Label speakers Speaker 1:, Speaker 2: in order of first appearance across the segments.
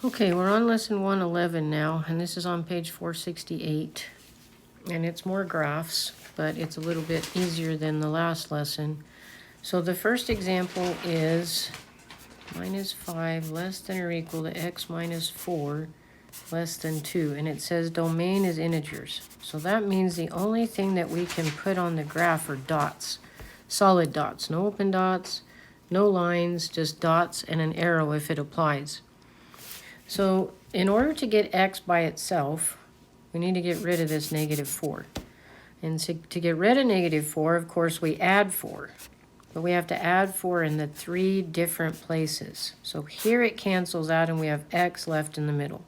Speaker 1: Okay, we're on lesson 111 now, and this is on page 468. And it's more graphs, but it's a little bit easier than the last lesson. So the first example is minus 5 less than or equal to x minus 4 less than 2. And it says domain is integers. So that means the only thing that we can put on the graph are dots. Solid dots, no open dots, no lines, just dots and an arrow if it applies. So in order to get x by itself, we need to get rid of this negative 4. And to get rid of negative 4, of course, we add 4. But we have to add 4 in the 3 different places. So here it cancels out and we have x left in the middle.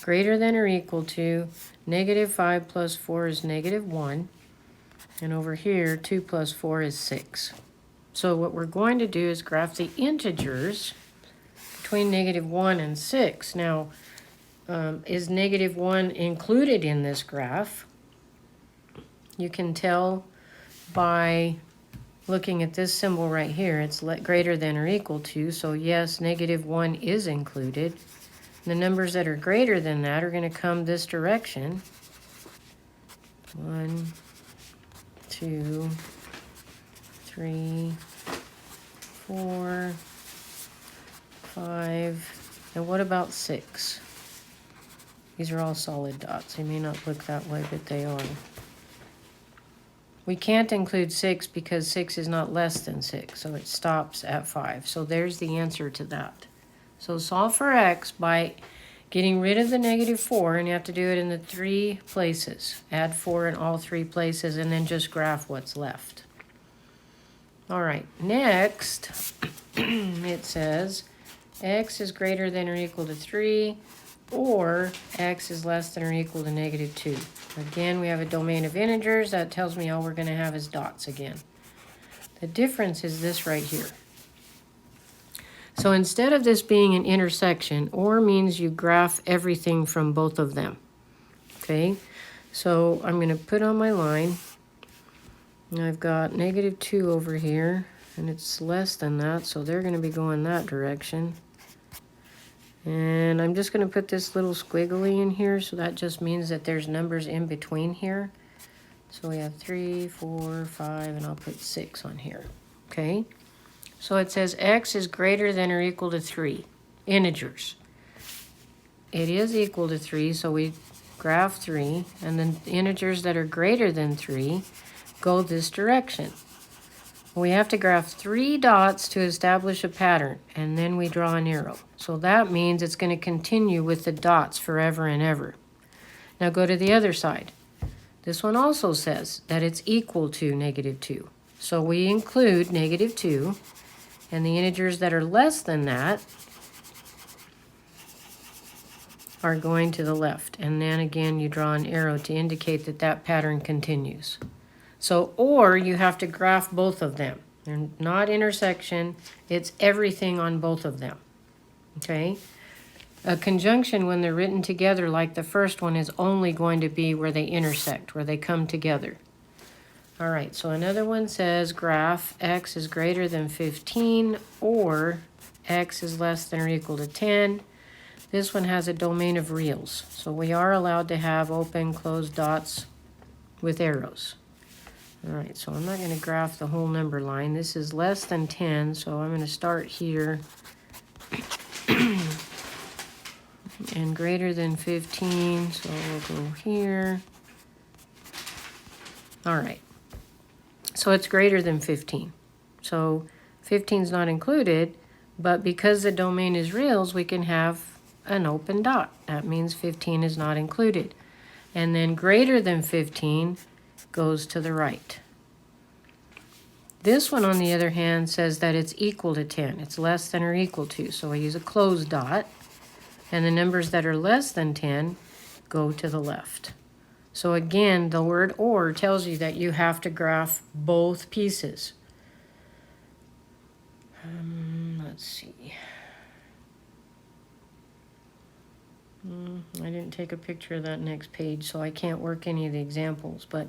Speaker 1: Greater than or equal to negative 5 plus 4 is negative 1. And over here, 2 plus 4 is 6. So what we're going to do is graph the integers between negative 1 and 6. Now, is negative 1 included in this graph? You can tell by looking at this symbol right here. It's greater than or equal to, so yes, negative 1 is included. The numbers that are greater than that are going to come this direction. 1, 2, 3, 4, 5, and what about 6? These are all solid dots. They may not look that way, but they are. We can't include 6 because 6 is not less than 6, so it stops at 5. So there's the answer to that. So solve for x by getting rid of the negative 4, and you have to do it in the 3 places. Add 4 in all 3 places, and then just graph what's left. All right, next it says x is greater than or equal to 3, or x is less than or equal to negative 2. Again, we have a domain of integers. That tells me all we're going to have is dots again. The difference is this right here. So instead of this being an intersection, or means you graph everything from both of them. Okay, so I'm going to put on my line. I've got negative 2 over here, and it's less than that, so they're going to be going that direction. And I'm just going to put this little squiggly in here, so that just means that there's numbers in between here. So we have 3, 4, 5, and I'll put 6 on here. Okay, so it says x is greater than or equal to 3. Integers. It is equal to 3, so we graph 3, and then integers that are greater than 3 go this direction. We have to graph 3 dots to establish a pattern, and then we draw an arrow. So that means it's going to continue with the dots forever and ever. Now go to the other side. This one also says that it's equal to negative 2. So we include negative 2, and the integers that are less than that are going to the left. And then again, you draw an arrow to indicate that that pattern continues. So, or you have to graph both of them. They're not intersection, it's everything on both of them. Okay? A conjunction, when they're written together like the first one, is only going to be where they intersect, where they come together. All right, so another one says graph x is greater than 15, or x is less than or equal to 10. This one has a domain of reals, so we are allowed to have open, closed dots with arrows. All right, so I'm not going to graph the whole number line. This is less than 10, so I'm going to start here. And greater than 15, so we'll go here. All right, so it's greater than 15. So 15 is not included, but because the domain is reals, we can have an open dot. That means 15 is not included. And then greater than 15 goes to the right. This one, on the other hand, says that it's equal to 10. It's less than or equal to, so I use a closed dot. And the numbers that are less than 10 go to the left. So again, the word or tells you that you have to graph both pieces. Let's see. I didn't take a picture of that next page, so I can't work any of the examples. But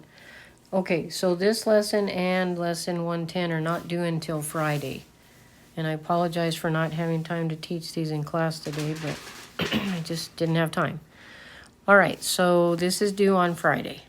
Speaker 1: okay, so this lesson and lesson 110 are not due until Friday. And I apologize for not having time to teach these in class today, but I just didn't have time. All right, so this is due on Friday.